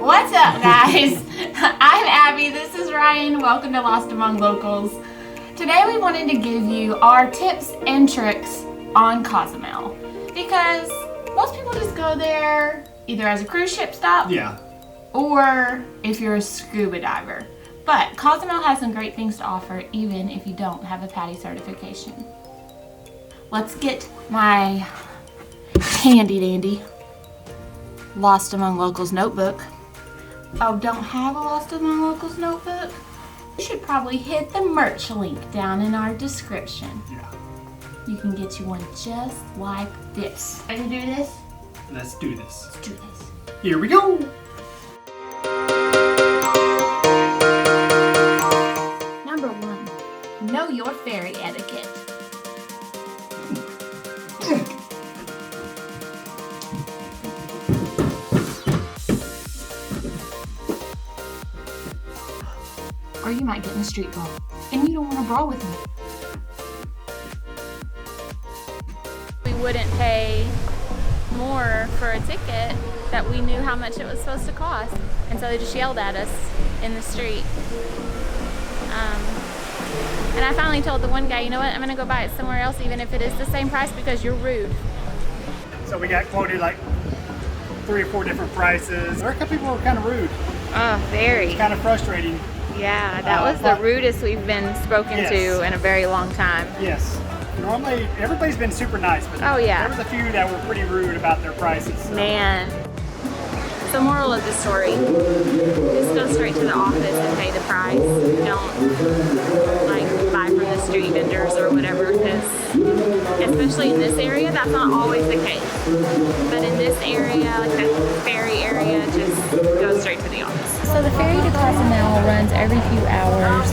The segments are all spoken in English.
What's up, guys? I'm Abby, this is Ryan. Welcome to Lost Among Locals. Today we wanted to give you our tips and tricks on Cozumel because most people just go there either as a cruise ship stop or if you're a scuba diver. But Cozumel has some great things to offer even if you don't have a PADI certification. Let's get my handy dandy Lost Among Locals notebook. Oh, don't have a Lost Among Locals notebook? You should probably hit the merch link down in our description. Yeah. You can get you one just like this. Ready to do this? Let's do this. Let's do this. Here we go. Number 1, know your ferry etiquette. Or you might get in a street brawl, and you don't want to brawl with me. We wouldn't pay more for a ticket that we knew how much it was supposed to cost, and so they just yelled at us in the street. And I finally told the one guy, you know what, I'm gonna go buy it somewhere else even if it is the same price because you're rude. So we got quoted like 3 or 4 different prices. There are a couple people who were kind of rude. Oh, very. It's kind of frustrating. Yeah, that was the rudest we've been spoken to in a very long time. Yes. Normally, everybody's been super nice, but there was a few that were pretty rude about their prices. So. Man. So moral of the story, just go straight to the office and pay the price. Don't like buy from the street vendors or whatever, because especially in this area, that's not always the case. But in this area, like the ferry area, just go straight to the office. So the ferry to Cozumel runs every few hours.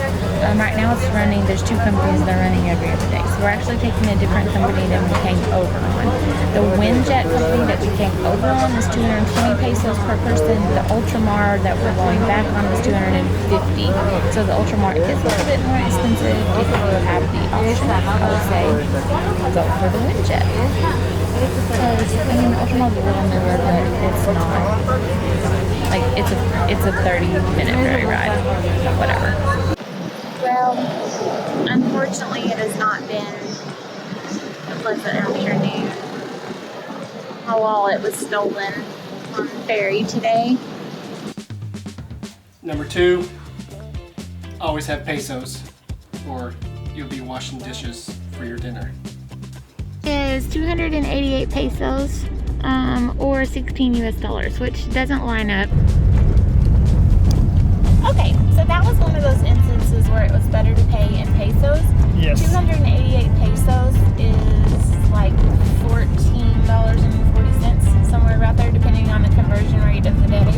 Right now it's running, there's 2 companies that are running every other day. So we're actually taking a different company than we came over on. The Windjet company that we came over on is 220 pesos per person. The Ultramar that we're going back on is 250. So the Ultramar is a little bit more expensive. If you have the option, I would say go for the Windjet. Because, I mean, the Ultramar's a little newer, but it's not, like, it's a 30-minute ferry ride, whatever. Well, unfortunately, it has not been a pleasant afternoon. My wallet was stolen on the ferry today. Number 2, always have pesos, or you'll be washing dishes for your dinner. Is 288 pesos or 16 US dollars, which doesn't line up. Okay, so that was one of those instances where it was better to pay in pesos. Yes. 288 pesos is like $14.40, somewhere about there, depending on the conversion rate of the day.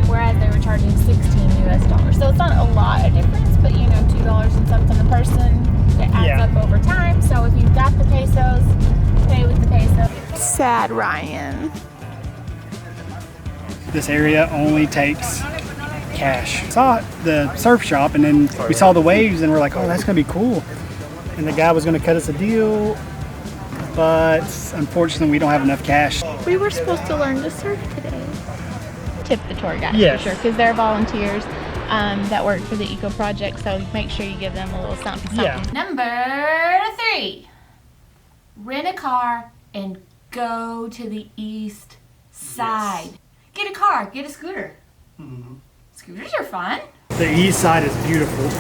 Whereas they were charging 16 US dollars. So it's not a lot of difference, but you know, $2 and something a person, it adds up over time. So if you've got the pesos, pay with the pesos. Sad Ryan. This area only takes cash. We saw the surf shop and then we saw the waves and we're like, oh, that's gonna be cool. And the guy was gonna cut us a deal, but unfortunately we don't have enough cash. We were supposed to learn to surf today. Tip the tour guides Yes. for sure, because they're volunteers that work for the Eco Project, so make sure you give them a little something. Number 3, rent a car and go to the east side. Get a car, get a scooter. Scooters are fun. The east side is beautiful.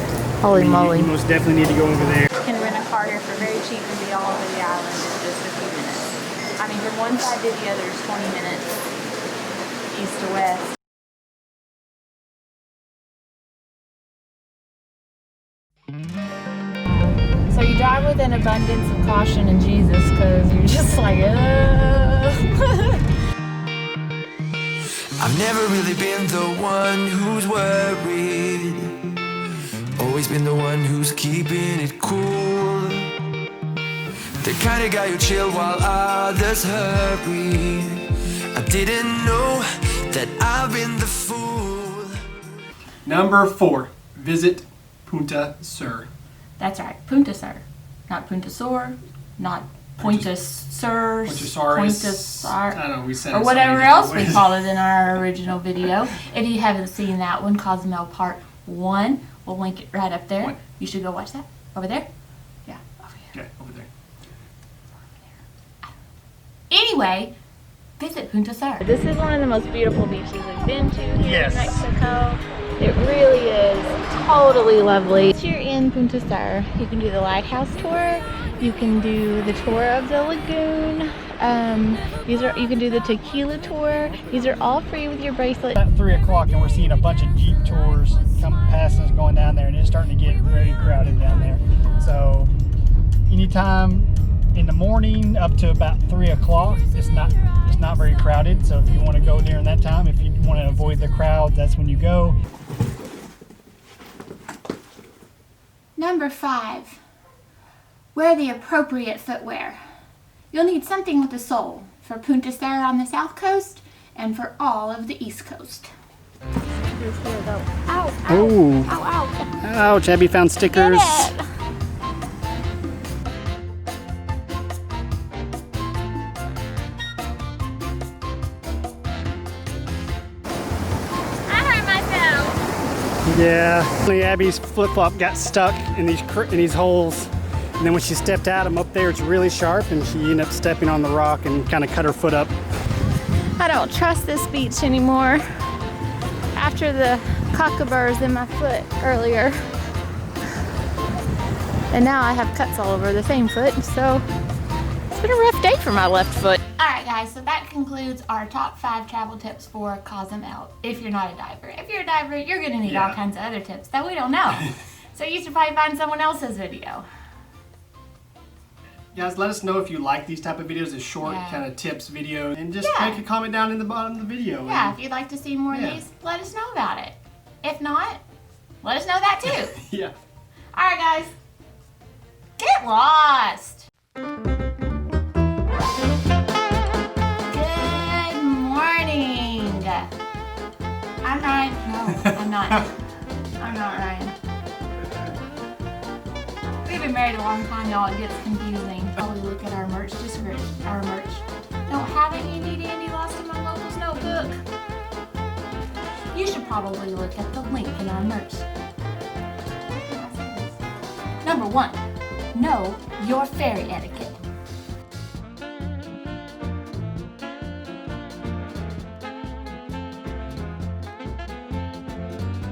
Holy moly. You most definitely need to go over there. You can rent a car here for very cheap and be all over the island in just a few minutes. I mean, from one side to the other is 20 minutes, east to west. So you drive with an abundance of caution in Jesus, because you're just like, I've never really been the one who's worried. Always been the one who's keeping it cool. The kind of guy who chill while others hurry. I didn't know that I've been the fool. Number 4, visit Punta Sur. That's right, Punta Sur. Not Punta Sur, not Punta Sur, I don't know, we said or whatever else we call it in our original video. If you haven't seen that one, Cozumel Part 1, we'll link it right up there. What? You should go watch that. Over there? Yeah, over here. Okay, over there. Anyway, visit Punta Sur. This is one of the most beautiful beaches we've been to here Yes. in Mexico. It really is totally lovely. Once you're in Punta Sur, you can do the lighthouse tour. You can do the tour of the lagoon. You can do the tequila tour. These are all free with your bracelet. About 3 o'clock and we're seeing a bunch of Jeep tours come past us going down there, and it's starting to get very crowded down there. So anytime in the morning up to about 3 o'clock, it's not very crowded. So if you want to go during that time, if you want to avoid the crowd, that's when you go. Number 5. Wear the appropriate footwear. You'll need something with a sole for Punta Sur on the south coast and for all of the east coast. Ow, ow, Oh, ow, ow. ouch! Abby found stickers. Get it. I hurt myself. Yeah, Abby's flip-flop got stuck in these holes, and then when she stepped out them up there, it's really sharp, and she ended up stepping on the rock and kind of cut her foot up. I don't trust this beach anymore after the cockaburs in my foot earlier. And now I have cuts all over the same foot, so it's been a rough day for my left foot. Alright guys, so that concludes our top 5 travel tips for Cozumel if you're not a diver. If you're a diver, you're going to need all kinds of other tips that we don't know. So you should probably find someone else's video. Guys, let us know if you like these type of videos, the short kind of tips video, and just make a comment down in the bottom of the video. Yeah, if you'd like to see more of these, let us know about it. If not, let us know that too. Yeah. Alright guys, get lost! Good morning! I'm Ryan. No, I'm not. I'm not Ryan. We've been married a long time, y'all. It gets confusing. Probably look at our merch description. Our merch. Don't have a handy dandy Lost Among Locals notebook. You should probably look at the link in our merch. Number 1, know your ferry etiquette.